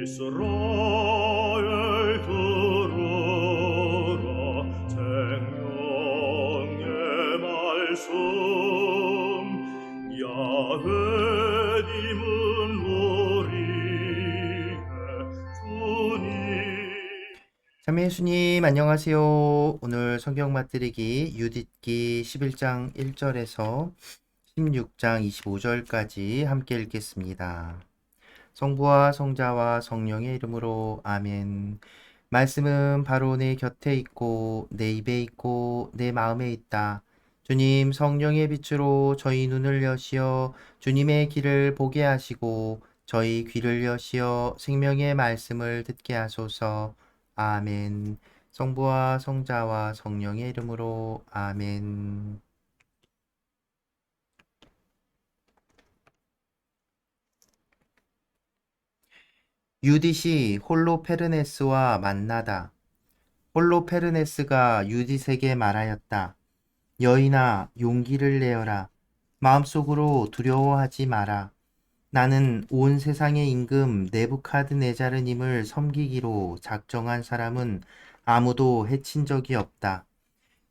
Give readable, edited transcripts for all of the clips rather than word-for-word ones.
이스라엘 들으라 생명의 말씀 야훼님은 우리의 주님. 참여 예수님 안녕하세요. 오늘 성경 맛들이기 유디기 11장 1절에서 16장 25절까지 함께 읽겠습니다. 성부와 성자와 성령의 이름으로 아멘. 말씀은 바로 내 곁에 있고 내 입에 있고 내 마음에 있다. 주님 성령의 빛으로 저희 눈을 여시어 주님의 길을 보게 하시고 저희 귀를 여시어 생명의 말씀을 듣게 하소서. 아멘. 성부와 성자와 성령의 이름으로 아멘. 유딧이 홀로페르네스와 만나다. 홀로페르네스가 유딧에게 말하였다. 여인아, 용기를 내어라. 마음속으로 두려워하지 마라. 나는 온 세상의 임금 네부카드네자르님을 섬기기로 작정한 사람은 아무도 해친 적이 없다.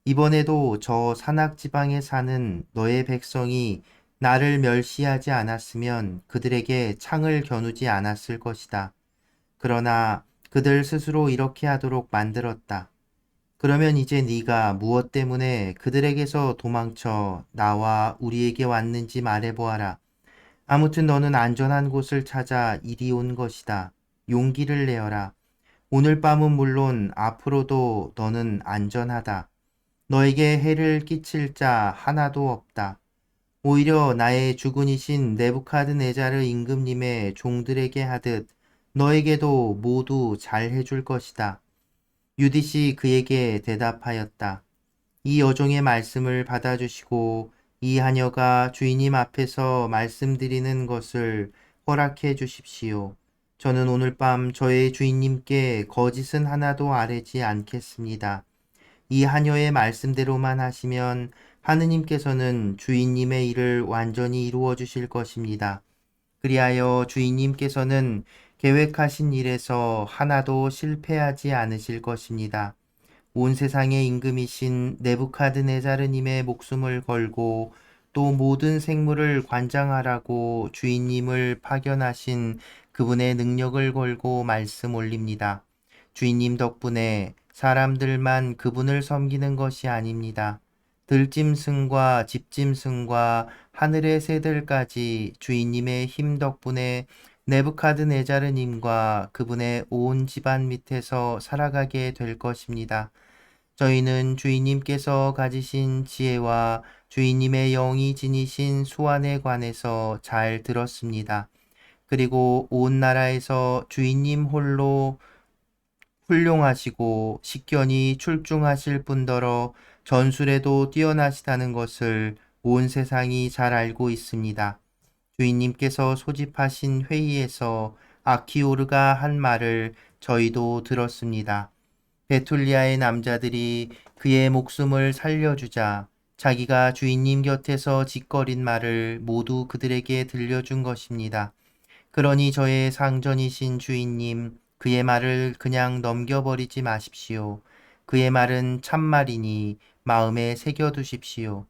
이번에도 저 산악 지방에 사는 너의 백성이 나를 멸시하지 않았으면 그들에게 창을 겨누지 않았을 것이다. 그러나 그들 스스로 이렇게 하도록 만들었다. 그러면 이제 네가 무엇 때문에 그들에게서 도망쳐 나와 우리에게 왔는지 말해보아라. 아무튼 너는 안전한 곳을 찾아 이리 온 것이다. 용기를 내어라. 오늘 밤은 물론 앞으로도 너는 안전하다. 너에게 해를 끼칠 자 하나도 없다. 오히려 나의 주군이신 네부카드네자르 임금님의 종들에게 하듯 너에게도 모두 잘 해줄 것이다. 유딧이 그에게 대답하였다. 이 여종의 말씀을 받아주시고 이 하녀가 주인님 앞에서 말씀드리는 것을 허락해 주십시오. 저는 오늘 밤 저의 주인님께 거짓은 하나도 아뢰지 않겠습니다. 이 하녀의 말씀대로만 하시면 하느님께서는 주인님의 일을 완전히 이루어 주실 것입니다. 그리하여 주인님께서는 계획하신 일에서 하나도 실패하지 않으실 것입니다. 온 세상의 임금이신 네부카드네자르님의 목숨을 걸고 또 모든 생물을 관장하라고 주인님을 파견하신 그분의 능력을 걸고 말씀 올립니다. 주인님 덕분에 사람들만 그분을 섬기는 것이 아닙니다. 들짐승과 집짐승과 하늘의 새들까지 주인님의 힘 덕분에 네부카드네자르님과 그분의 온 집안 밑에서 살아가게 될 것입니다. 저희는 주인님께서 가지신 지혜와 주인님의 영이 지니신 수완에 관해서 잘 들었습니다. 그리고 온 나라에서 주인님 홀로 훌륭하시고 식견이 출중하실 뿐더러 전술에도 뛰어나시다는 것을 온 세상이 잘 알고 있습니다. 주인님께서 소집하신 회의에서 아키오르가 한 말을 저희도 들었습니다. 베툴리아의 남자들이 그의 목숨을 살려주자 자기가 주인님 곁에서 짓거린 말을 모두 그들에게 들려준 것입니다. 그러니 저의 상전이신 주인님, 그의 말을 그냥 넘겨버리지 마십시오. 그의 말은 참말이니 마음에 새겨두십시오.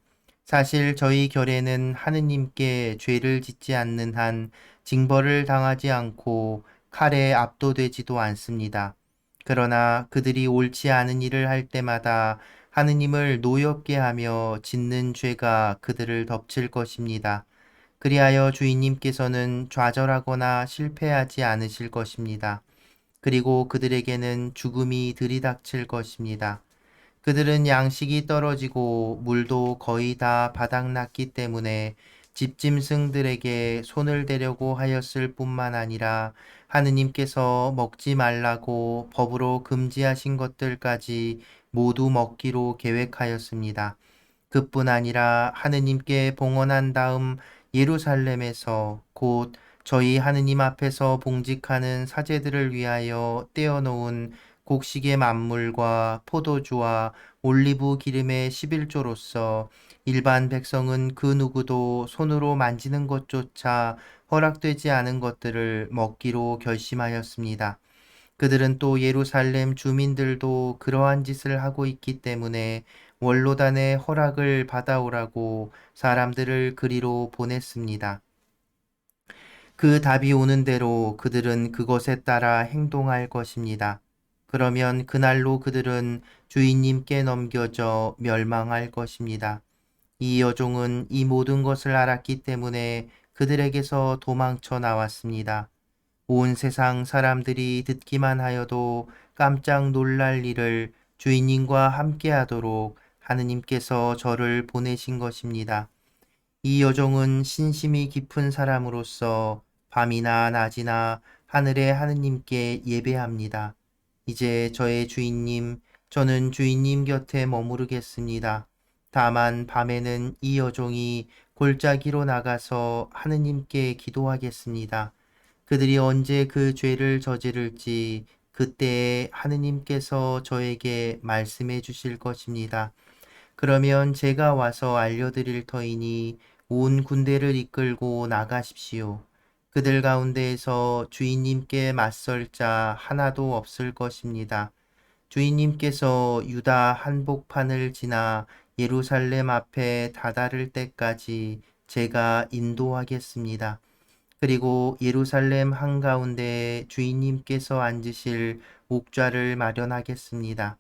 사실 저희 결에는 하느님께 죄를 짓지 않는 한 징벌을 당하지 않고 칼에 압도되지도 않습니다. 그러나 그들이 옳지 않은 일을 할 때마다 하느님을 노엽게 하며 짓는 죄가 그들을 덮칠 것입니다. 그리하여 주인님께서는 좌절하거나 실패하지 않으실 것입니다. 그리고 그들에게는 죽음이 들이닥칠 것입니다. 그들은 양식이 떨어지고 물도 거의 다 바닥났기 때문에 집짐승들에게 손을 대려고 하였을 뿐만 아니라 하느님께서 먹지 말라고 법으로 금지하신 것들까지 모두 먹기로 계획하였습니다. 그뿐 아니라 하느님께 봉헌한 다음 예루살렘에서 곧 저희 하느님 앞에서 봉직하는 사제들을 위하여 떼어놓은 곡식의 만물과 포도주와 올리브 기름의 11조로서 일반 백성은 그 누구도 손으로 만지는 것조차 허락되지 않은 것들을 먹기로 결심하였습니다. 그들은 또 예루살렘 주민들도 그러한 짓을 하고 있기 때문에 원로단의 허락을 받아오라고 사람들을 그리로 보냈습니다. 그 답이 오는 대로 그들은 그것에 따라 행동할 것입니다. 그러면 그날로 그들은 주인님께 넘겨져 멸망할 것입니다. 이 여종은 이 모든 것을 알았기 때문에 그들에게서 도망쳐 나왔습니다. 온 세상 사람들이 듣기만 하여도 깜짝 놀랄 일을 주인님과 함께 하도록 하느님께서 저를 보내신 것입니다. 이 여종은 신심이 깊은 사람으로서 밤이나 낮이나 하늘의 하느님께 예배합니다. 이제 저의 주인님, 저는 주인님 곁에 머무르겠습니다. 다만 밤에는 이 여종이 골짜기로 나가서 하느님께 기도하겠습니다. 그들이 언제 그 죄를 저지를지 그때에 하느님께서 저에게 말씀해 주실 것입니다. 그러면 제가 와서 알려드릴 터이니 온 군대를 이끌고 나가십시오. 그들 가운데에서 주인님께 맞설 자 하나도 없을 것입니다. 주인님께서 유다 한복판을 지나 예루살렘 앞에 다다를 때까지 제가 인도하겠습니다. 그리고 예루살렘 한가운데에 주인님께서 앉으실 옥좌를 마련하겠습니다.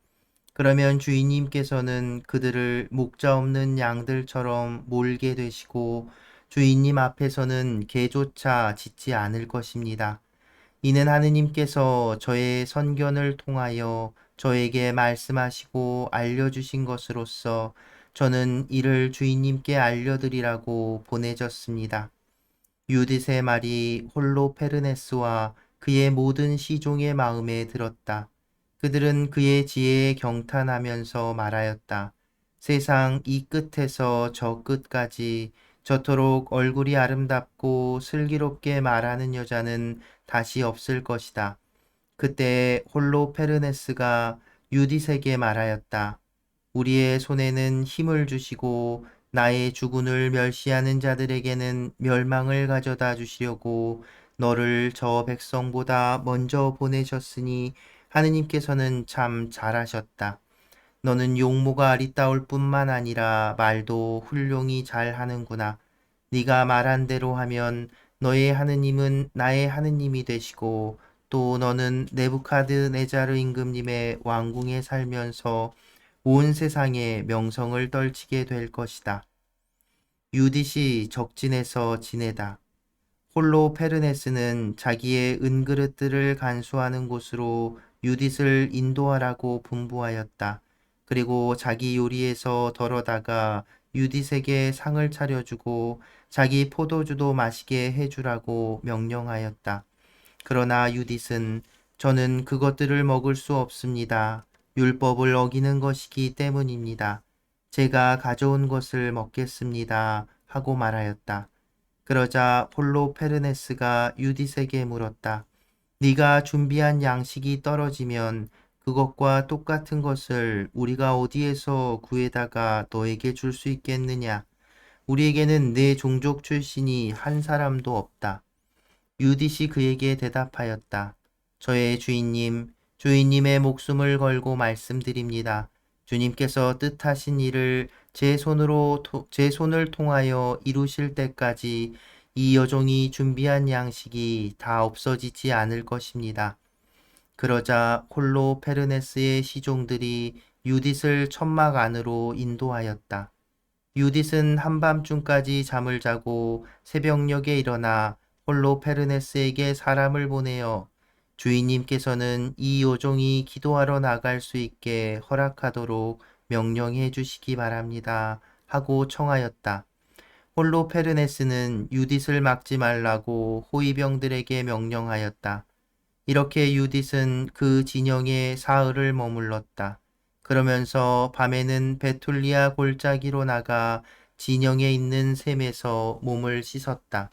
그러면 주인님께서는 그들을 목자 없는 양들처럼 몰게 되시고 주인님 앞에서는 개조차 짖지 않을 것입니다. 이는 하느님께서 저의 선견을 통하여 저에게 말씀하시고 알려주신 것으로서 저는 이를 주인님께 알려드리라고 보내졌습니다. 유디세 말이 홀로 페르네스와 그의 모든 시종의 마음에 들었다. 그들은 그의 지혜에 경탄하면서 말하였다. 세상 이 끝에서 저 끝까지 저토록 얼굴이 아름답고 슬기롭게 말하는 여자는 다시 없을 것이다. 그때 홀로 페르네스가 유디세게 말하였다. 우리의 손에는 힘을 주시고 나의 주군을 멸시하는 자들에게는 멸망을 가져다 주시려고 너를 저 백성보다 먼저 보내셨으니 하느님께서는 참 잘하셨다. 너는 용모가 아리따울 뿐만 아니라 말도 훌륭히 잘하는구나. 네가 말한 대로 하면 너의 하느님은 나의 하느님이 되시고 또 너는 네부카드네자르 임금님의 왕궁에 살면서 온 세상에 명성을 떨치게 될 것이다. 유딧이 적진에서 지내다. 홀로 페르네스는 자기의 은그릇들을 간수하는 곳으로 유딧을 인도하라고 분부하였다. 그리고 자기 요리에서 덜어다가 유딧에게 상을 차려주고 자기 포도주도 마시게 해주라고 명령하였다. 그러나 유딧은 저는 그것들을 먹을 수 없습니다. 율법을 어기는 것이기 때문입니다. 제가 가져온 것을 먹겠습니다. 하고 말하였다. 그러자 홀로 페르네스가 유딧에게 물었다. 네가 준비한 양식이 떨어지면 그것과 똑같은 것을 우리가 어디에서 구해다가 너에게 줄 수 있겠느냐? 우리에게는 내 종족 출신이 한 사람도 없다. 유딧이 그에게 대답하였다. 저의 주인님, 주인님의 목숨을 걸고 말씀드립니다. 주님께서 뜻하신 일을 제 손을 통하여 이루실 때까지 이 여종이 준비한 양식이 다 없어지지 않을 것입니다. 그러자 홀로 페르네스의 시종들이 유딧을 천막 안으로 인도하였다. 유딧은 한밤중까지 잠을 자고 새벽녘에 일어나 홀로 페르네스에게 사람을 보내어 주인님께서는 이 요종이 기도하러 나갈 수 있게 허락하도록 명령해 주시기 바랍니다. 하고 청하였다. 홀로 페르네스는 유딧을 막지 말라고 호위병들에게 명령하였다. 이렇게 유딧은 그 진영에 사흘을 머물렀다. 그러면서 밤에는 베툴리아 골짜기로 나가 진영에 있는 샘에서 몸을 씻었다.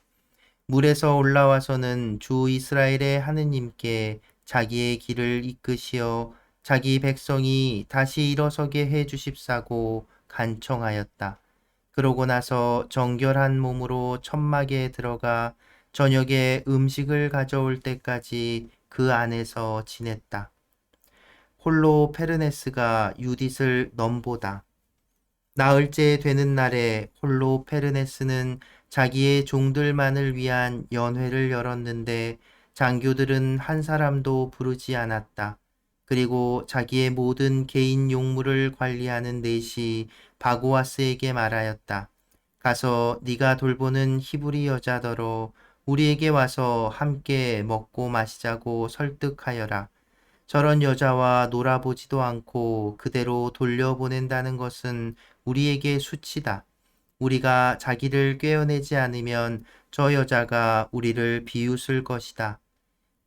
물에서 올라와서는 주 이스라엘의 하느님께 자기의 길을 이끄시어 자기 백성이 다시 일어서게 해 주십사고 간청하였다. 그러고 나서 정결한 몸으로 천막에 들어가 저녁에 음식을 가져올 때까지 그 안에서 지냈다. 홀로 페르네스가 유딧을 넘보다. 나흘째 되는 날에 홀로 페르네스는 자기의 종들만을 위한 연회를 열었는데 장교들은 한 사람도 부르지 않았다. 그리고 자기의 모든 개인 용무를 관리하는 넷이 바고아스에게 말하였다. 가서 네가 돌보는 히브리 여자더러 우리에게 와서 함께 먹고 마시자고 설득하여라. 저런 여자와 놀아보지도 않고 그대로 돌려보낸다는 것은 우리에게 수치다. 우리가 자기를 꿰어내지 않으면 저 여자가 우리를 비웃을 것이다.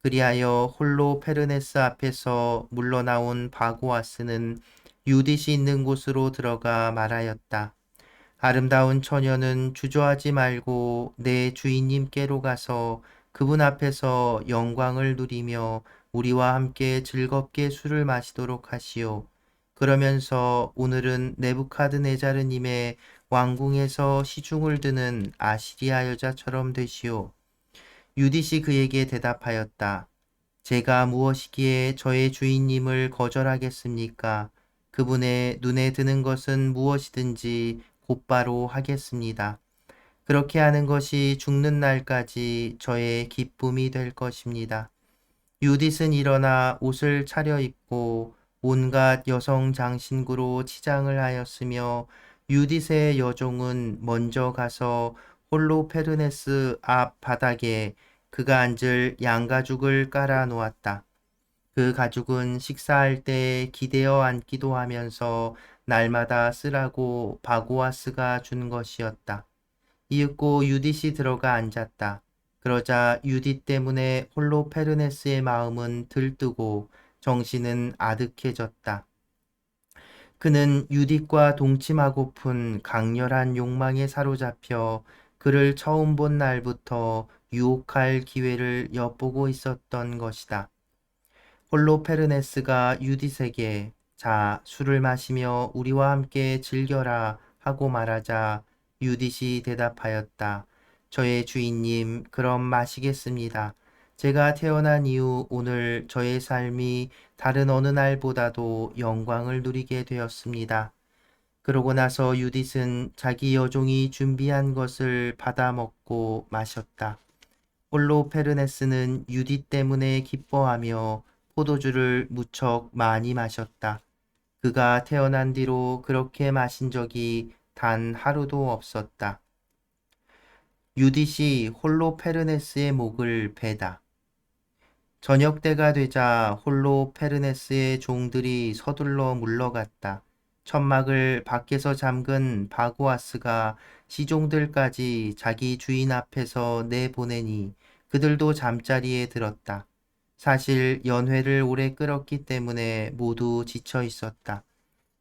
그리하여 홀로 페르네스 앞에서 물러나온 바고아스는 유딧이 있는 곳으로 들어가 말하였다. 아름다운 처녀는 주저하지 말고 내 주인님께로 가서 그분 앞에서 영광을 누리며 우리와 함께 즐겁게 술을 마시도록 하시오. 그러면서 오늘은 네부카드네자르님의 왕궁에서 시중을 드는 아시리아 여자처럼 되시오. 유딧이 그에게 대답하였다. 제가 무엇이기에 저의 주인님을 거절하겠습니까? 그분의 눈에 드는 것은 무엇이든지 곧바로 하겠습니다. 그렇게 하는 것이 죽는 날까지 저의 기쁨이 될 것입니다. 유딧은 일어나 옷을 차려입고 온갖 여성 장신구로 치장을 하였으며 유딧의 여종은 먼저 가서 홀로 페르네스 앞 바닥에 그가 앉을 양가죽을 깔아 놓았다. 그 가죽은 식사할 때 기대어 앉기도 하면서 날마다 쓰라고 바고아스가 준 것이었다. 이윽고 유딧이 들어가 앉았다. 그러자 유딧 때문에 홀로 페르네스의 마음은 들뜨고 정신은 아득해졌다. 그는 유딧과 동침하고픈 강렬한 욕망에 사로잡혀 그를 처음 본 날부터 유혹할 기회를 엿보고 있었던 것이다. 홀로 페르네스가 유딧에게 자, 술을 마시며 우리와 함께 즐겨라 하고 말하자 유딧이 대답하였다. 저의 주인님, 그럼 마시겠습니다. 제가 태어난 이후 오늘 저의 삶이 다른 어느 날보다도 영광을 누리게 되었습니다. 그러고 나서 유딧은 자기 여종이 준비한 것을 받아 먹고 마셨다. 홀로 페르네스는 유딧 때문에 기뻐하며 포도주를 무척 많이 마셨다. 그가 태어난 뒤로 그렇게 마신 적이 단 하루도 없었다. 유딧이 홀로 페르네스의 목을 베다. 저녁 때가 되자 홀로 페르네스의 종들이 서둘러 물러갔다. 천막을 밖에서 잠근 바고아스가 시종들까지 자기 주인 앞에서 내보내니 그들도 잠자리에 들었다. 사실 연회를 오래 끌었기 때문에 모두 지쳐 있었다.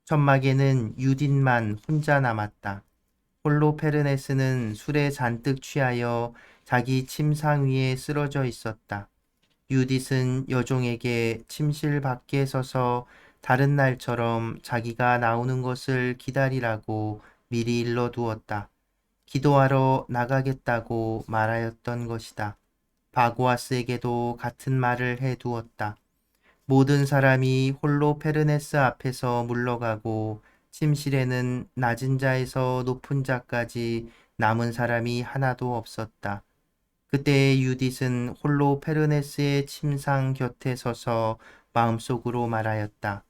천막에는 유딘만 혼자 남았다. 홀로 페르네스는 술에 잔뜩 취하여 자기 침상 위에 쓰러져 있었다. 유딧은 여종에게 침실 밖에 서서 다른 날처럼 자기가 나오는 것을 기다리라고 미리 일러두었다. 기도하러 나가겠다고 말하였던 것이다. 바고아스에게도 같은 말을 해두었다. 모든 사람이 홀로 페르네스 앞에서 물러가고 침실에는 낮은 자에서 높은 자까지 남은 사람이 하나도 없었다. 그때 유딧은 홀로 페르네스의 침상 곁에 서서 마음속으로 말하였다.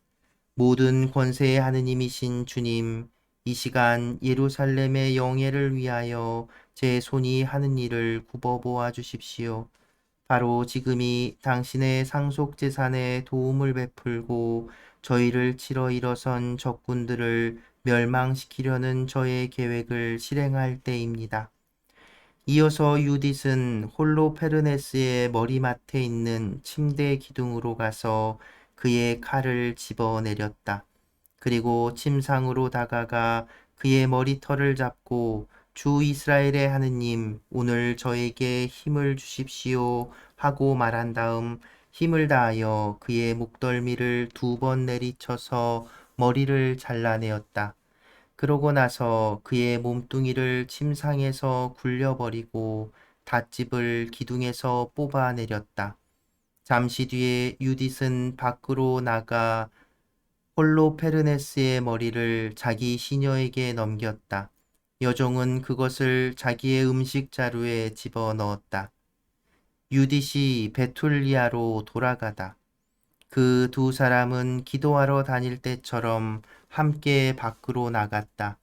모든 권세의 하느님이신 주님, 이 시간 예루살렘의 영예를 위하여 제 손이 하는 일을 굽어 보아 주십시오. 바로 지금이 당신의 상속재산에 도움을 베풀고 저희를 치러 일어선 적군들을 멸망시키려는 저의 계획을 실행할 때입니다. 이어서 유딧은 홀로 페르네스의 머리맡에 있는 침대 기둥으로 가서 그의 칼을 집어내렸다. 그리고 침상으로 다가가 그의 머리털을 잡고 주 이스라엘의 하느님, 오늘 저에게 힘을 주십시오 하고 말한 다음 힘을 다하여 그의 목덜미를 2번 내리쳐서 머리를 잘라내었다. 그러고 나서 그의 몸뚱이를 침상에서 굴려버리고 닷집을 기둥에서 뽑아내렸다. 잠시 뒤에 유딧은 밖으로 나가 홀로페르네스의 머리를 자기 시녀에게 넘겼다. 여종은 그것을 자기의 음식 자루에 집어넣었다. 유딧이 베툴리아로 돌아가다. 그 2사람은 기도하러 다닐 때처럼 함께 밖으로 나갔다.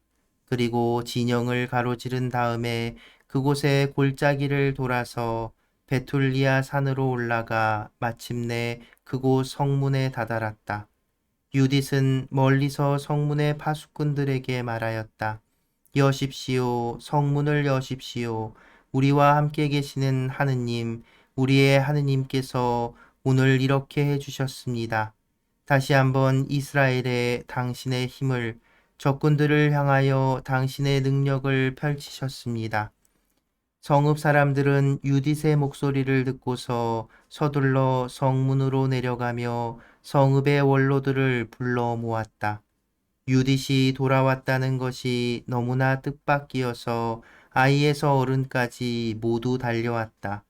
그리고 진영을 가로지른 다음에 그곳의 골짜기를 돌아서 베툴리아 산으로 올라가 마침내 그곳 성문에 다다랐다. 유딧은 멀리서 성문의 파수꾼들에게 말하였다. 여십시오, 성문을 여십시오. 우리와 함께 계시는 하느님, 우리의 하느님께서 오늘 이렇게 해주셨습니다. 다시 한번 이스라엘에 당신의 힘을, 적군들을 향하여 당신의 능력을 펼치셨습니다. 성읍 사람들은 유딧의 목소리를 듣고서 서둘러 성문으로 내려가며 성읍의 원로들을 불러 모았다. 유딧이 돌아왔다는 것이 너무나 뜻밖이어서 아이에서 어른까지 모두 달려왔다.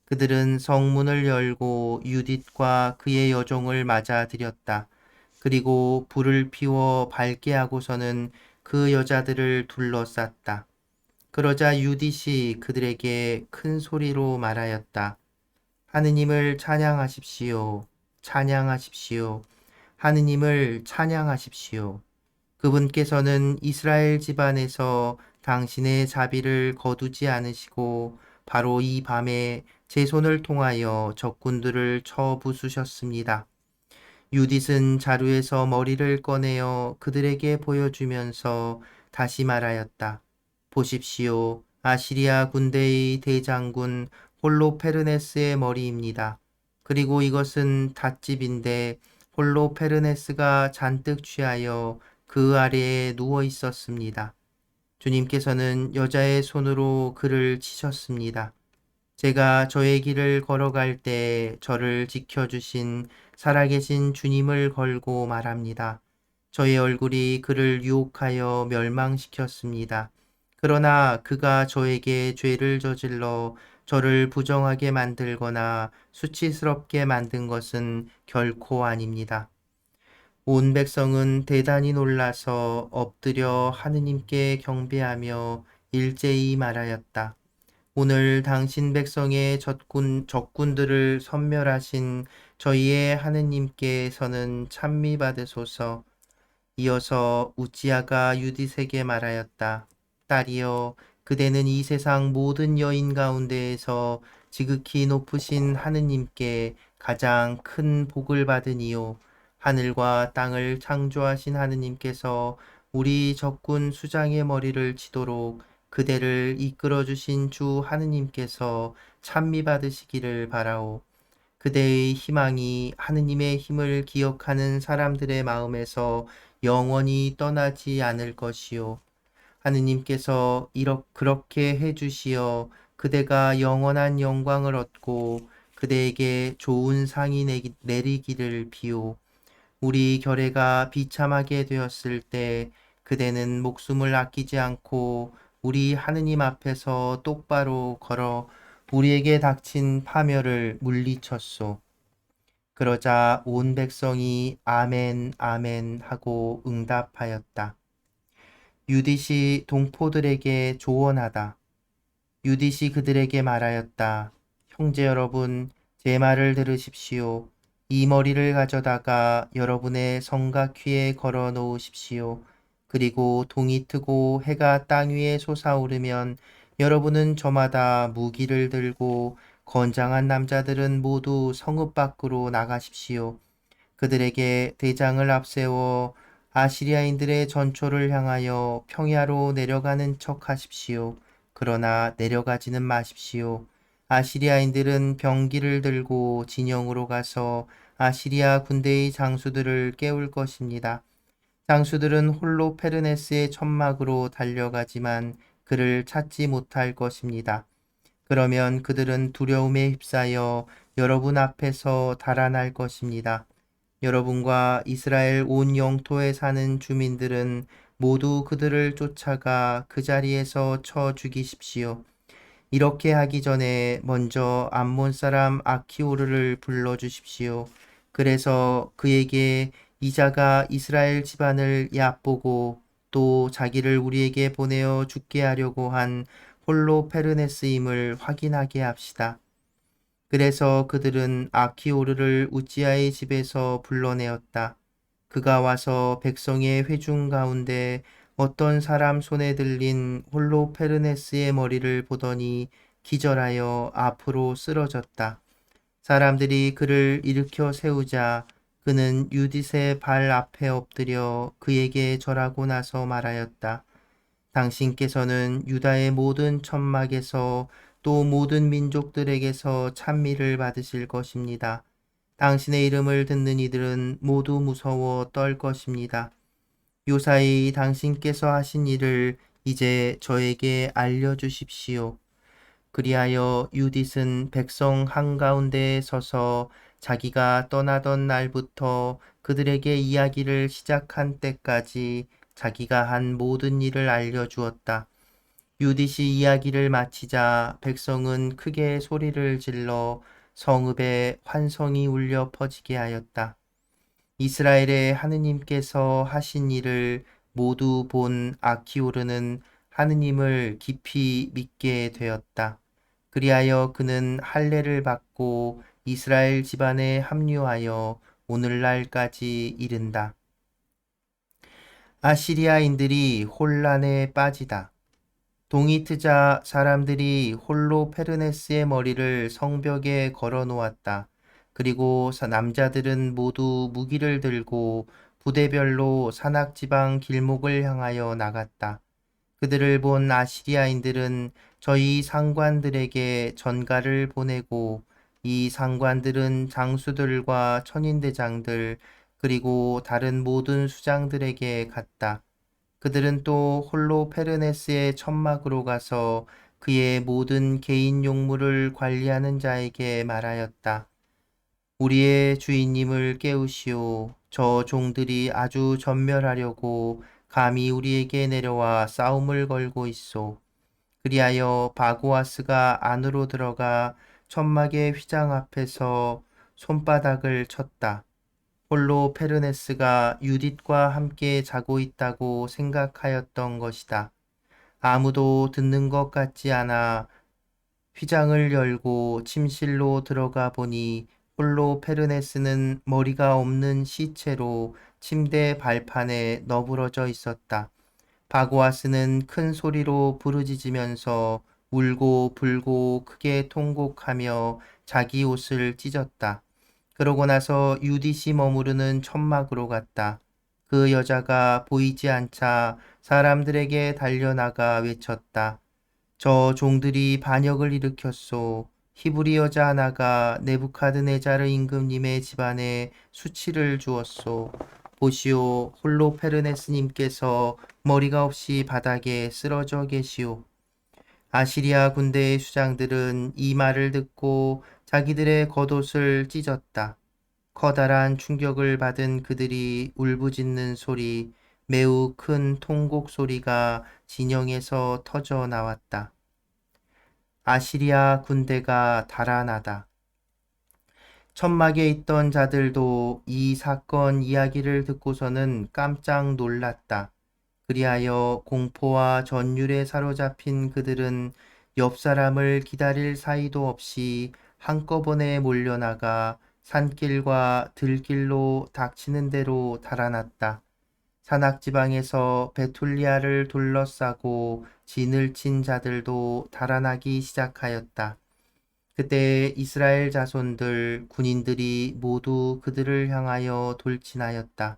그들은 성문을 열고 유딧과 그의 여종을 맞아들였다. 그리고 불을 피워 밝게 하고서는 그 여자들을 둘러쌌다. 그러자 유딧이 그들에게 큰 소리로 말하였다. 하느님을 찬양하십시오. 찬양하십시오. 하느님을 찬양하십시오. 그분께서는 이스라엘 집안에서 당신의 자비를 거두지 않으시고 바로 이 밤에 제 손을 통하여 적군들을 쳐 부수셨습니다. 유딧은 자루에서 머리를 꺼내어 그들에게 보여주면서 다시 말하였다. 보십시오. 아시리아 군대의 대장군 홀로페르네스의 머리입니다. 그리고 이것은 닷집인데 홀로페르네스가 잔뜩 취하여 그 아래에 누워 있었습니다. 주님께서는 여자의 손으로 그를 치셨습니다. 제가 저의 길을 걸어갈 때 저를 지켜주신 살아계신 주님을 걸고 말합니다. 저의 얼굴이 그를 유혹하여 멸망시켰습니다. 그러나 그가 저에게 죄를 저질러 저를 부정하게 만들거나 수치스럽게 만든 것은 결코 아닙니다. 온 백성은 대단히 놀라서 엎드려 하느님께 경배하며 일제히 말하였다. 오늘 당신 백성의 적군들을 섬멸하신 저희의 하느님께서는 찬미받으소서. 이어서 우지야가 유딧에게 말하였다. 딸이여, 그대는 이 세상 모든 여인 가운데에서 지극히 높으신 하느님께 가장 큰 복을 받으니요. 하늘과 땅을 창조하신 하느님께서 우리 적군 수장의 머리를 치도록 그대를 이끌어 주신 주 하느님께서 찬미 받으시기를 바라오. 그대의 희망이 하느님의 힘을 기억하는 사람들의 마음에서 영원히 떠나지 않을 것이요. 하느님께서 그렇게 해주시어 그대가 영원한 영광을 얻고 그대에게 좋은 상이 내리기를 비오. 우리 결례가 비참하게 되었을 때 그대는 목숨을 아끼지 않고 우리 하느님 앞에서 똑바로 걸어 우리에게 닥친 파멸을 물리쳤소. 그러자 온 백성이 아멘 아멘 하고 응답하였다. 유딧이 동포들에게 조언하다. 유딧이 그들에게 말하였다. 형제 여러분, 제 말을 들으십시오. 이 머리를 가져다가 여러분의 성곽 위에 걸어 놓으십시오. 그리고 동이 트고 해가 땅 위에 솟아오르면 여러분은 저마다 무기를 들고 건장한 남자들은 모두 성읍 밖으로 나가십시오. 그들에게 대장을 앞세워 아시리아인들의 전초를 향하여 평야로 내려가는 척 하십시오. 그러나 내려가지는 마십시오. 아시리아인들은 병기를 들고 진영으로 가서 아시리아 군대의 장수들을 깨울 것입니다. 장수들은 홀로 페르네스의 천막으로 달려가지만 그를 찾지 못할 것입니다. 그러면 그들은 두려움에 휩싸여 여러분 앞에서 달아날 것입니다. 여러분과 이스라엘 온 영토에 사는 주민들은 모두 그들을 쫓아가 그 자리에서 쳐 죽이십시오. 이렇게 하기 전에 먼저 암몬 사람 아키오르를 불러 주십시오. 그래서 그에게 이자가 이스라엘 집안을 얕보고 또 자기를 우리에게 보내어 죽게 하려고 한 홀로페르네스임을 확인하게 합시다. 그래서 그들은 아키오르를 우찌아의 집에서 불러내었다. 그가 와서 백성의 회중 가운데 어떤 사람 손에 들린 홀로페르네스의 머리를 보더니 기절하여 앞으로 쓰러졌다. 사람들이 그를 일으켜 세우자 그는 유딧의 발 앞에 엎드려 그에게 절하고 나서 말하였다. 당신께서는 유다의 모든 천막에서 또 모든 민족들에게서 찬미를 받으실 것입니다. 당신의 이름을 듣는 이들은 모두 무서워 떨 것입니다. 요사이 당신께서 하신 일을 이제 저에게 알려주십시오. 그리하여 유딧은 백성 한가운데에 서서 자기가 떠나던 날부터 그들에게 이야기를 시작한 때까지 자기가 한 모든 일을 알려주었다. 유딧이 이야기를 마치자 백성은 크게 소리를 질러 성읍에 환성이 울려 퍼지게 하였다. 이스라엘의 하느님께서 하신 일을 모두 본 아키오르는 하느님을 깊이 믿게 되었다. 그리하여 그는 할례를 받고 이스라엘 집안에 합류하여 오늘날까지 이른다. 아시리아인들이 혼란에 빠지다. 동이트자 사람들이 홀로 페르네스의 머리를 성벽에 걸어 놓았다. 그리고 남자들은 모두 무기를 들고 부대별로 산악지방 길목을 향하여 나갔다. 그들을 본 아시리아인들은 저희 상관들에게 전가를 보내고 이 상관들은 장수들과 천인대장들 그리고 다른 모든 수장들에게 갔다. 그들은 또 홀로 페르네스의 천막으로 가서 그의 모든 개인 용물을 관리하는 자에게 말하였다. 우리의 주인님을 깨우시오. 저 종들이 아주 전멸하려고 감히 우리에게 내려와 싸움을 걸고 있소. 그리하여 바고아스가 안으로 들어가 천막의 휘장 앞에서 손바닥을 쳤다. 홀로 페르네스가 유딧과 함께 자고 있다고 생각하였던 것이다. 아무도 듣는 것 같지 않아 휘장을 열고 침실로 들어가 보니 홀로 페르네스는 머리가 없는 시체로 침대 발판에 너부러져 있었다. 바고아스는 큰 소리로 부르짖으면서 울고 불고 크게 통곡하며 자기 옷을 찢었다. 그러고 나서 유딧이 머무르는 천막으로 갔다. 그 여자가 보이지 않자 사람들에게 달려나가 외쳤다. 저 종들이 반역을 일으켰소. 히브리 여자 하나가 네부카드네자르 임금님의 집안에 수치를 주었소. 보시오, 홀로 페르네스님께서 머리가 없이 바닥에 쓰러져 계시오. 아시리아 군대의 수장들은 이 말을 듣고 자기들의 겉옷을 찢었다. 커다란 충격을 받은 그들이 울부짖는 소리, 매우 큰 통곡 소리가 진영에서 터져 나왔다. 아시리아 군대가 달아나다. 천막에 있던 자들도 이 사건 이야기를 듣고서는 깜짝 놀랐다. 그리하여 공포와 전율에 사로잡힌 그들은 옆 사람을 기다릴 사이도 없이 한꺼번에 몰려나가 산길과 들길로 닥치는 대로 달아났다. 산악지방에서 베툴리아를 둘러싸고 진을 친 자들도 달아나기 시작하였다. 그때 이스라엘 자손들 군인들이 모두 그들을 향하여 돌진하였다.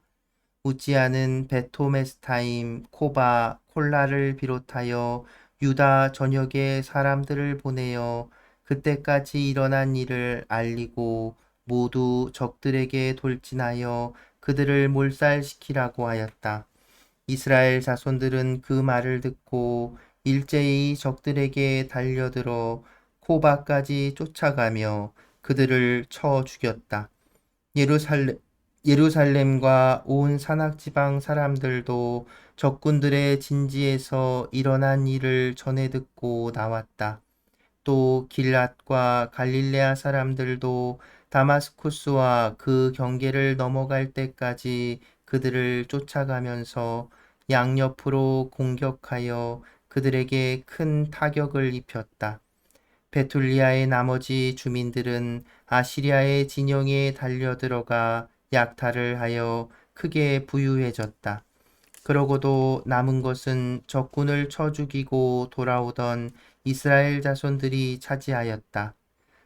우찌아는 베토메스타임, 코바, 콜라를 비롯하여 유다 전역의 사람들을 보내어 그때까지 일어난 일을 알리고 모두 적들에게 돌진하여 그들을 몰살시키라고 하였다. 이스라엘 자손들은 그 말을 듣고 일제히 적들에게 달려들어 호바까지 쫓아가며 그들을 쳐 죽였다. 예루살렘과 온 산악지방 사람들도 적군들의 진지에서 일어난 일을 전해 듣고 나왔다. 또 길앗과 갈릴레아 사람들도 다마스쿠스와 그 경계를 넘어갈 때까지 그들을 쫓아가면서 양옆으로 공격하여 그들에게 큰 타격을 입혔다. 베툴리아의 나머지 주민들은 아시리아의 진영에 달려들어가 약탈을 하여 크게 부유해졌다. 그러고도 남은 것은 적군을 쳐 죽이고 돌아오던 이스라엘 자손들이 차지하였다.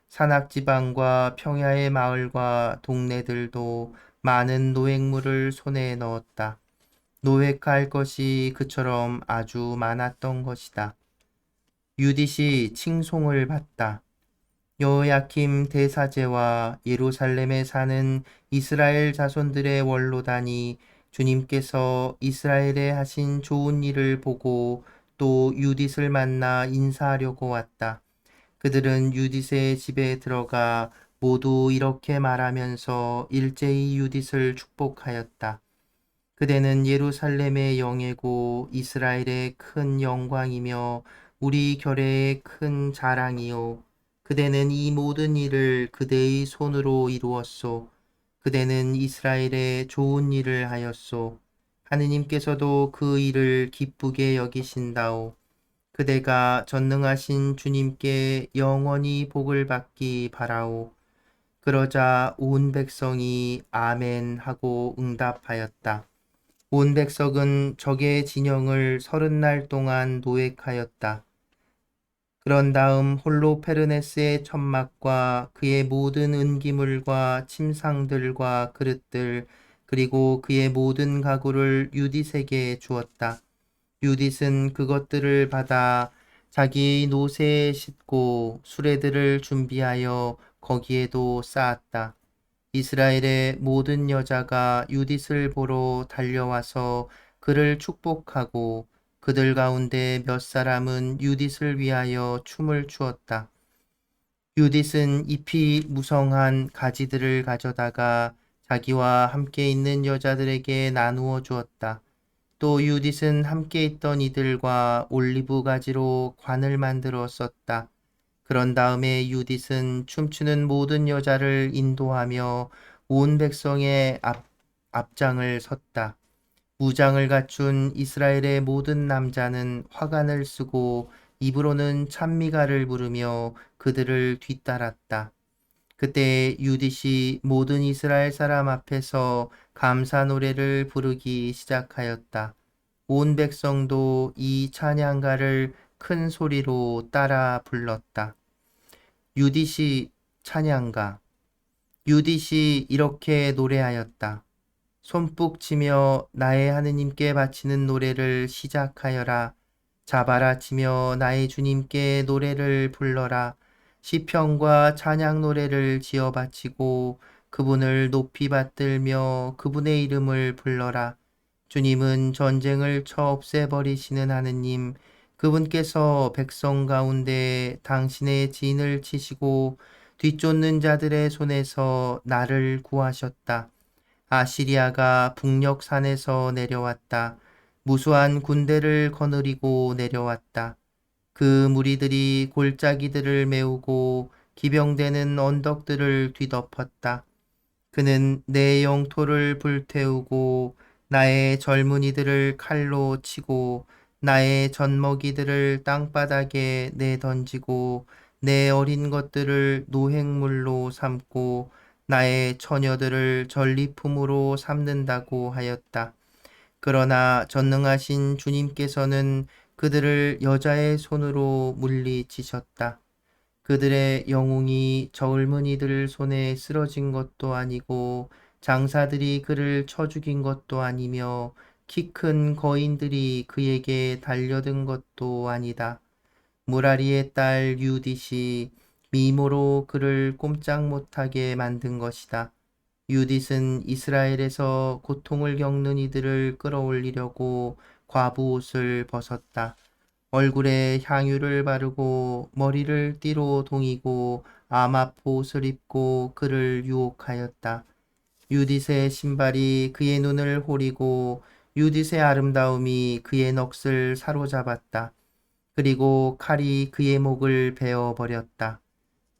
산악지방과 평야의 마을과 동네들도 많은 노획물을 손에 넣었다. 노획할 것이 그처럼 아주 많았던 것이다. 유딧이 칭송을 받다. 여호야킴 대사제와 예루살렘에 사는 이스라엘 자손들의 원로단이 주님께서 이스라엘에 하신 좋은 일을 보고 또 유딧을 만나 인사하려고 왔다. 그들은 유딧의 집에 들어가 모두 이렇게 말하면서 일제히 유딧을 축복하였다. 그대는 예루살렘의 영예고 이스라엘의 큰 영광이며 우리 결례의 큰 자랑이요. 그대는 이 모든 일을 그대의 손으로 이루었소. 그대는 이스라엘에 좋은 일을 하였소. 하느님께서도 그 일을 기쁘게 여기신다오. 그대가 전능하신 주님께 영원히 복을 받기 바라오. 그러자 온 백성이 아멘 하고 응답하였다. 온 백성은 적의 진영을 30날 동안 노획하였다. 그런 다음 홀로페르네스의 천막과 그의 모든 은기물과 침상들과 그릇들 그리고 그의 모든 가구를 유딧에게 주었다. 유딧은 그것들을 받아 자기의 노새에 싣고 수레들을 준비하여 거기에도 쌓았다. 이스라엘의 모든 여자가 유딧을 보러 달려와서 그를 축복하고 그들 가운데 몇 사람은 유딧을 위하여 춤을 추었다. 유딧은 잎이 무성한 가지들을 가져다가 자기와 함께 있는 여자들에게 나누어 주었다. 또 유딧은 함께 있던 이들과 올리브 가지로 관을 만들어 썼다. 그런 다음에 유딧은 춤추는 모든 여자를 인도하며 온 백성의 앞장을 섰다. 무장을 갖춘 이스라엘의 모든 남자는 화관을 쓰고 입으로는 찬미가를 부르며 그들을 뒤따랐다. 그때 유딧이 모든 이스라엘 사람 앞에서 감사 노래를 부르기 시작하였다. 온 백성도 이 찬양가를 큰 소리로 따라 불렀다. 유딧이 찬양가. 유딧이 이렇게 노래하였다. 손뼉 치며 나의 하느님께 바치는 노래를 시작하여라. 자바라 치며 나의 주님께 노래를 불러라. 시편과 찬양 노래를 지어 바치고 그분을 높이 받들며 그분의 이름을 불러라. 주님은 전쟁을 쳐 없애버리시는 하느님, 그분께서 백성 가운데 당신의 진을 치시고 뒤쫓는 자들의 손에서 나를 구하셨다. 아시리아가 북녘산에서 내려왔다. 무수한 군대를 거느리고 내려왔다. 그 무리들이 골짜기들을 메우고 기병되는 언덕들을 뒤덮었다. 그는 내 영토를 불태우고 나의 젊은이들을 칼로 치고 나의 젖먹이들을 땅바닥에 내던지고 내 어린 것들을 노획물로 삼고 나의 처녀들을 전리품으로 삼는다고 하였다. 그러나 전능하신 주님께서는 그들을 여자의 손으로 물리치셨다. 그들의 영웅이 젊은이들 손에 쓰러진 것도 아니고 장사들이 그를 쳐 죽인 것도 아니며 키 큰 거인들이 그에게 달려든 것도 아니다. 무라리의 딸 유딧이 미모로 그를 꼼짝 못하게 만든 것이다. 유딧은 이스라엘에서 고통을 겪는 이들을 끌어올리려고 과부 옷을 벗었다. 얼굴에 향유를 바르고 머리를 띠로 동이고 암압옷을 입고 그를 유혹하였다. 유딧의 신발이 그의 눈을 호리고 유딧의 아름다움이 그의 넋을 사로잡았다. 그리고 칼이 그의 목을 베어 버렸다.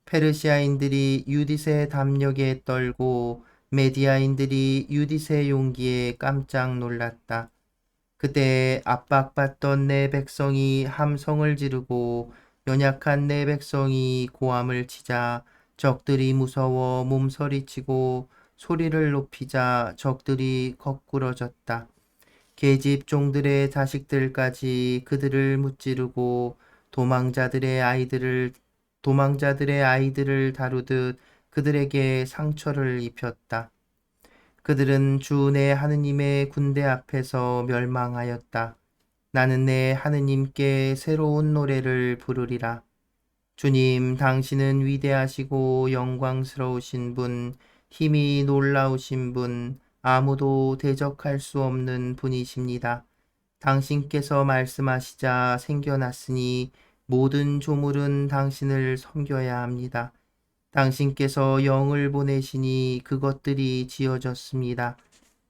페르시아인들이 유딧의 담력에 떨고 메디아인들이 유딧의 용기에 깜짝 놀랐다. 그때 압박받던 내 백성이 함성을 지르고 연약한 내 백성이 고함을 치자 적들이 무서워 몸서리치고 소리를 높이자 적들이 거꾸러졌다. 계집 종들의 자식들까지 그들을 무찌르고 도망자들의 아이들을 다루듯 그들에게 상처를 입혔다. 그들은 주 내 하느님의 군대 앞에서 멸망하였다. 나는 내 하느님께 새로운 노래를 부르리라. 주님, 당신은 위대하시고 영광스러우신 분, 힘이 놀라우신 분, 아무도 대적할 수 없는 분이십니다. 당신께서 말씀하시자 생겨났으니 모든 조물은 당신을 섬겨야 합니다. 당신께서 영을 보내시니 그것들이 지어졌습니다.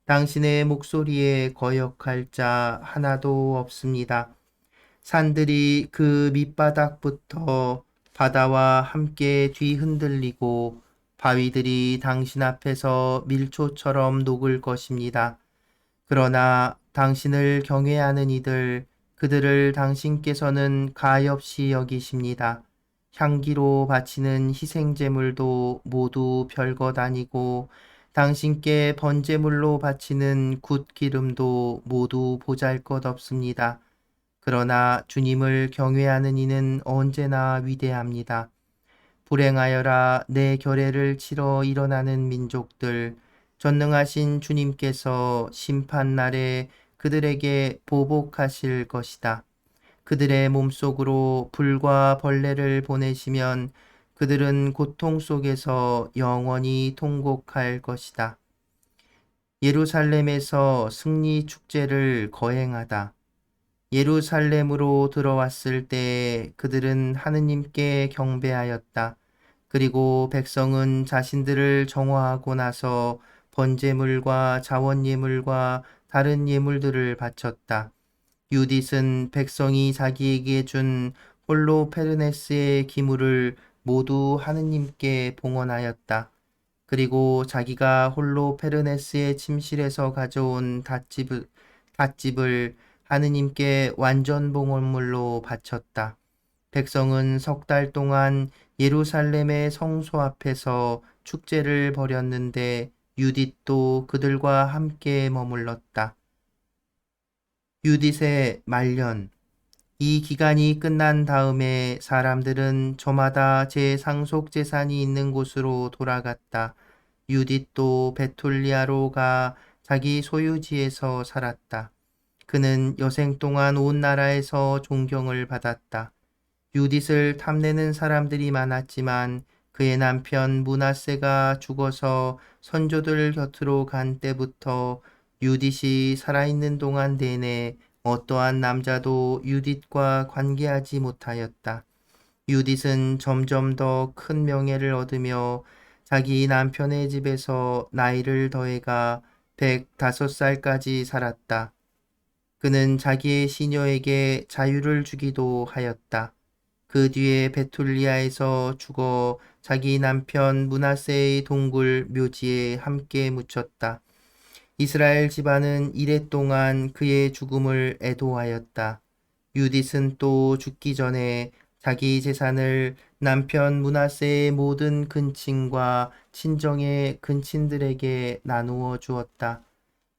당신의 목소리에 거역할 자 하나도 없습니다. 산들이 그 밑바닥부터 바다와 함께 뒤흔들리고 바위들이 당신 앞에서 밀초처럼 녹을 것입니다. 그러나 당신을 경외하는 이들, 그들을 당신께서는 가엾이 여기십니다. 향기로 바치는 희생제물도 모두 별것 아니고 당신께 번제물로 바치는 굿기름도 모두 보잘것없습니다. 그러나 주님을 경외하는 이는 언제나 위대합니다. 불행하여라 내 결례를 치러 일어나는 민족들, 전능하신 주님께서 심판날에 그들에게 보복하실 것이다. 그들의 몸속으로 불과 벌레를 보내시면 그들은 고통 속에서 영원히 통곡할 것이다. 예루살렘에서 승리 축제를 거행하다. 예루살렘으로 들어왔을 때 그들은 하느님께 경배하였다. 그리고 백성은 자신들을 정화하고 나서 번제물과 자원예물과 다른 예물들을 바쳤다. 유딧은 백성이 자기에게 준 홀로페르네스의 기물을 모두 하느님께 봉헌하였다. 그리고 자기가 홀로페르네스의 침실에서 가져온 닷집을 하느님께 완전 봉헌물로 바쳤다. 백성은 석 달 동안 예루살렘의 성소 앞에서 축제를 벌였는데 유딧도 그들과 함께 머물렀다. 유딧의 말년. 이 기간이 끝난 다음에 사람들은 저마다 제 상속 재산이 있는 곳으로 돌아갔다. 유딧도 베툴리아로 가 자기 소유지에서 살았다. 그는 여생 동안 온 나라에서 존경을 받았다. 유딧을 탐내는 사람들이 많았지만 그의 남편 므낫세가 죽어서 선조들 곁으로 간 때부터 유딧이 살아있는 동안 내내 어떠한 남자도 유딧과 관계하지 못하였다. 유딧은 점점 더 큰 명예를 얻으며 자기 남편의 집에서 나이를 더해가 105살까지 살았다. 그는 자기의 시녀에게 자유를 주기도 하였다. 그 뒤에 베툴리아에서 죽어 자기 남편 므낫세의 동굴 묘지에 함께 묻혔다. 이스라엘 집안은 이랫동안 그의 죽음을 애도하였다. 유딧은 또 죽기 전에 자기 재산을 남편 므낫세의 모든 근친과 친정의 근친들에게 나누어 주었다.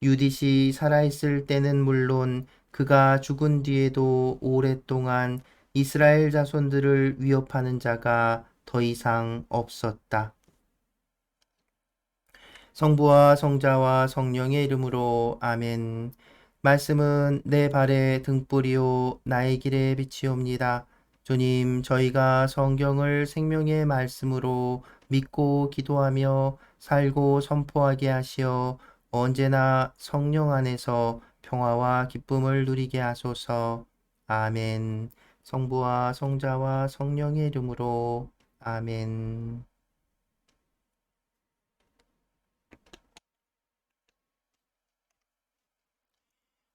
유딧이 살아있을 때는 물론 그가 죽은 뒤에도 오랫동안 이스라엘 자손들을 위협하는 자가 더 이상 없었다. 성부와 성자와 성령의 이름으로 아멘. 말씀은 내 발의 등불이요 나의 길에 빛이옵니다. 주님, 저희가 성경을 생명의 말씀으로 믿고 기도하며 살고 선포하게 하시어 언제나 성령 안에서 평화와 기쁨을 누리게 하소서. 아멘. 성부와 성자와 성령의 이름으로 아멘.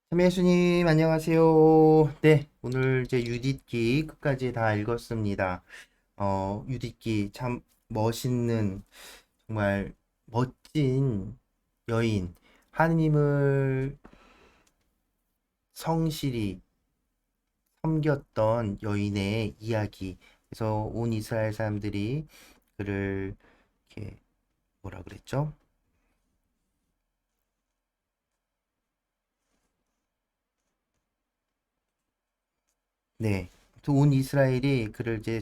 참 예수님, 안녕하세요. 네, 오늘 이제 유디기 끝까지 다 읽었습니다. 유디기 참 멋있는, 정말 멋진 여인, 하느님을 성실히 섬겼던 여인의 이야기. 그래서 온 이스라엘 사람들이 그를 이렇게 뭐라 그랬죠? 네. 온 이스라엘이 그를 이제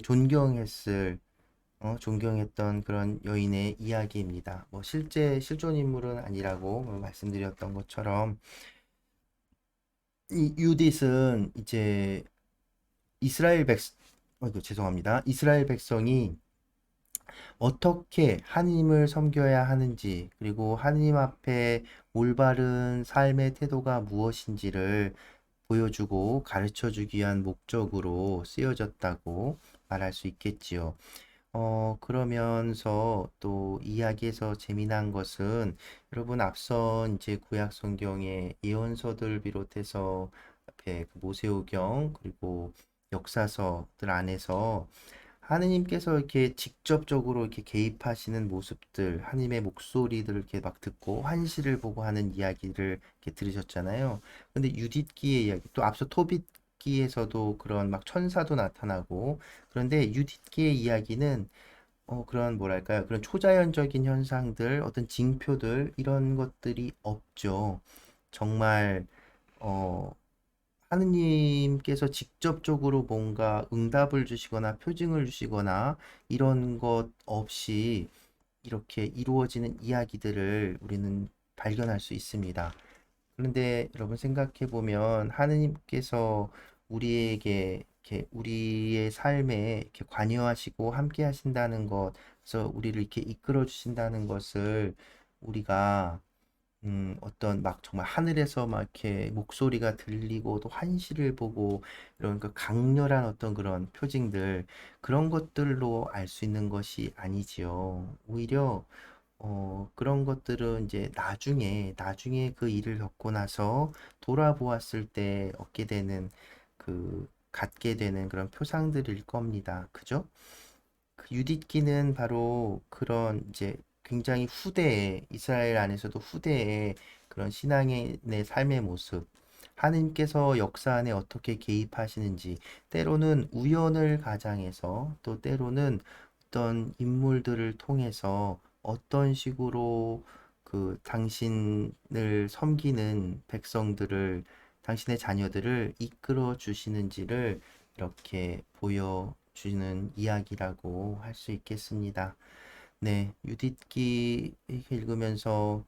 존경했던 그런 여인의 이야기입니다. 뭐 실제 실존 인물은 아니라고 말씀드렸던 것처럼 이 유딧은 이제 이스라엘 백, 죄송합니다. 이스라엘 백성이 어떻게 하느님을 섬겨야 하는지, 그리고 하느님 앞에 올바른 삶의 태도가 무엇인지를 보여주고 가르쳐 주기 위한 목적으로 쓰여졌다고 말할 수 있겠지요. 그러면서 또 이야기에서 재미난 것은 여러분 앞선 이제 구약 성경의 예언서들 비롯해서 앞에 그 모세오경 그리고 역사서들 안에서 하느님께서 이렇게 직접적으로 이렇게 개입하시는 모습들, 하느님의 목소리들을 이렇게 막 듣고 환시를 보고 하는 이야기를 이렇게 들으셨잖아요. 근데 유딧기의 이야기, 또 앞서 토빗기에서도 그런 막 천사도 나타나고, 그런데 유딧기의 이야기는 그런 뭐랄까요? 그런 초자연적인 현상들, 어떤 징표들, 이런 것들이 없죠. 정말, 어, 하느님께서 직접적으로 뭔가 응답을 주시거나 표징을 주시거나 이런 것 없이 이렇게 이루어지는 이야기들을 우리는 발견할 수 있습니다. 그런데 여러분 생각해 보면 하느님께서 우리에게 이렇게 우리의 삶에 이렇게 관여하시고 함께 하신다는 것, 그래서 우리를 이렇게 이끌어 주신다는 것을 우리가 어떤 막 정말 하늘에서 막 이렇게 목소리가 들리고 또 환시를 보고 이런 그 강렬한 어떤 그런 표징들, 그런 것들로 알 수 있는 것이 아니지요. 오히려 그런 것들은 이제 나중에 그 일을 겪고 나서 돌아보았을 때 얻게 되는 갖게 되는 그런 표상들일 겁니다. 그죠? 그 유딧기는 바로 그런 이제 굉장히 후대에 이스라엘 안에서도 후대에 그런 신앙의 내 삶의 모습, 하나님께서 역사 안에 어떻게 개입하시는지, 때로는 우연을 가장해서 또 때로는 어떤 인물들을 통해서 어떤 식으로 그 당신을 섬기는 백성들을, 당신의 자녀들을 이끌어 주시는지를 이렇게 보여주는 이야기라고 할 수 있겠습니다. 네, 유딧기 이렇게 읽으면서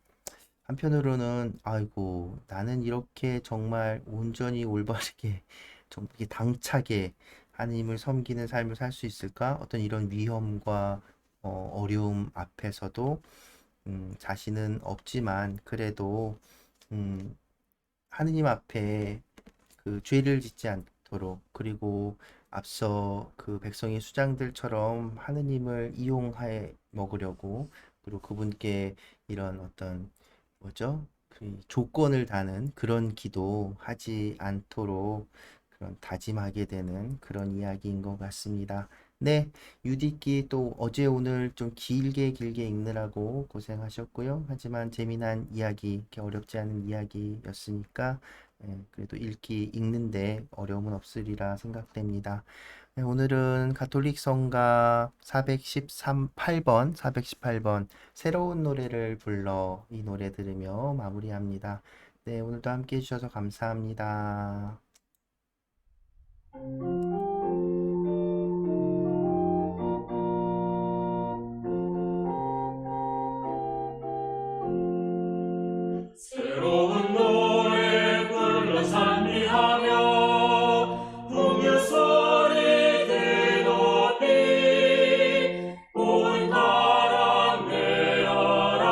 한편으로는 아이고 나는 이렇게 정말 온전히 올바르게 좀 이렇게 당차게 하나님을 섬기는 삶을 살 수 있을까? 어떤 이런 위험과 어려움 앞에서도 자신은 없지만 그래도 음, 하느님 앞에 그 죄를 짓지 않도록, 그리고 앞서 그 백성의 수장들처럼 하느님을 이용해 먹으려고, 그리고 그분께 이런 어떤 뭐죠? 그 조건을 다는 그런 기도 하지 않도록 그런 다짐하게 되는 그런 이야기인 것 같습니다. 네, 유디기 또 어제 오늘 좀 길게 읽느라고 고생하셨고요. 하지만 재미난 이야기, 이렇게 어렵지 않은 이야기였으니까 그래도 읽는데 어려움은 없으리라 생각됩니다. 네, 오늘은 가톨릭 성가 418번 새로운 노래를 불러 이 노래 들으며 마무리합니다. 네, 오늘도 함께 해주셔서 감사합니다. 새로운 노래 불러 찬미하며 풍요 소리 드높이 온 나라 내어라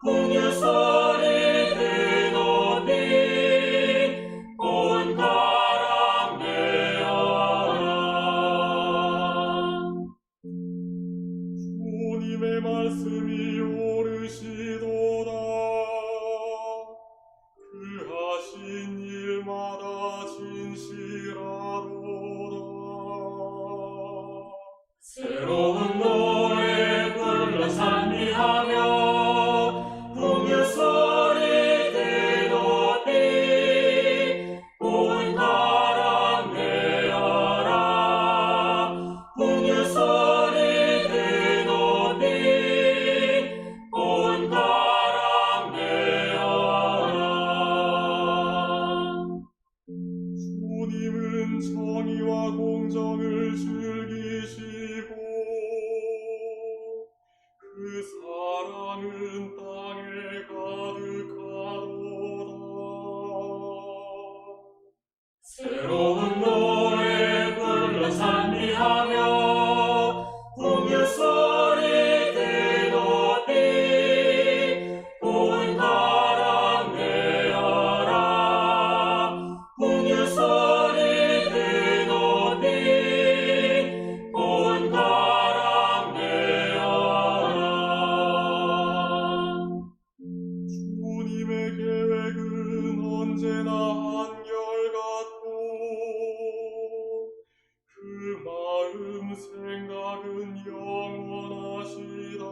풍요 소리 드높이 온 나라 일마다 진실하도다. 새로운 노래 불러 찬미하며 풍요 소리 대높이 온 나라 내어라 풍요 소리 대높이 온 나라 내어라. 주님은 정의와 공정을 즐기시고 그 사랑은 땅에 가득하도다. 새로운 노래 불러 찬미하며 풍요 소리 대높이 온 나라 내어라 풍요 소리 대높이 온 나라 내어라. 주님의 계획은 언제나 한결같고 그 마음 생각은 영원하시다.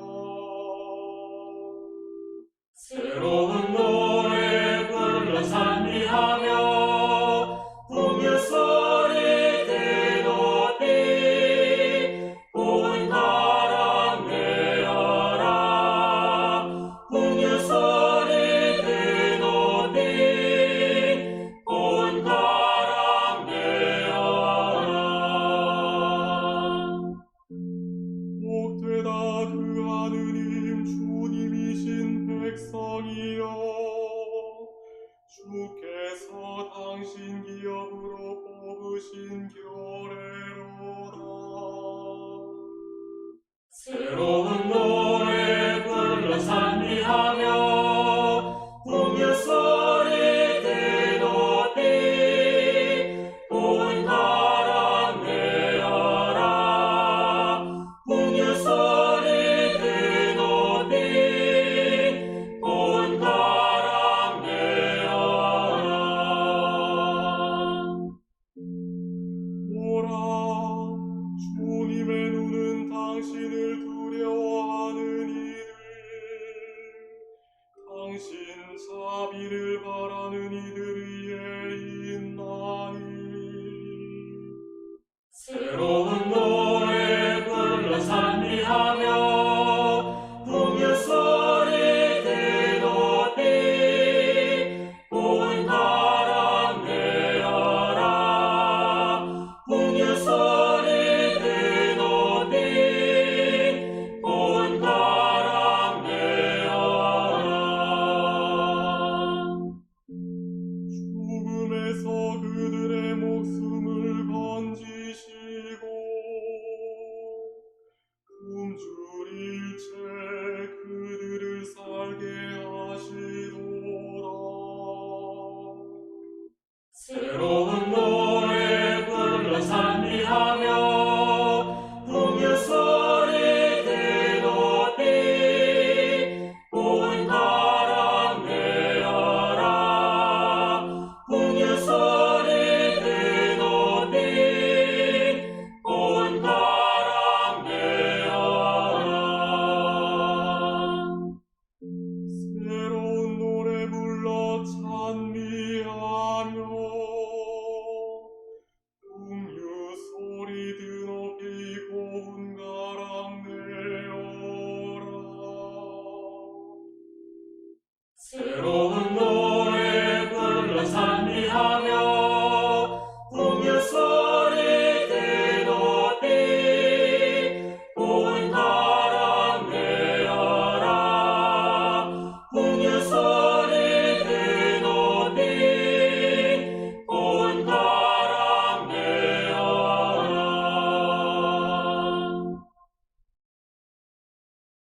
새로운 노래 불러 찬미하며 풍요 소리 대높이 온 나라 내어라 풍요 소리 대높이 온 나라 내어라. 복되다 그 하느님 주님이신 백성이여, 주께서 당신 기업으로 뽑으신 교례로다. 새로운 노래 불러 찬미하며 풍요 소리 대높이 온 나라 내어라 풍요 소리 대높이 온 나라 내어라. 보라, 주님의 눈은 당신을 두려워하는 이들, 당신 자비를 바라는 이들 위에 있나니. 새로운 노래 불러 찬미하며 풍요 소리 대높이 온 나라 내어라 풍요 소리 대높이 온 나라 내어라. 죽음에서 그들의 목숨을 건지시고 굶주릴채 그들을 살게 하시도다. 새로운 노래 불러 찬미하며 풍요 소리 대높이 온 나라 내어라 풍요 소리 대높이 온 나라 내어라. 새로운 노래 불러 찬미하며 풍류 소리 드높이 고운 가랑 내어라. 새로운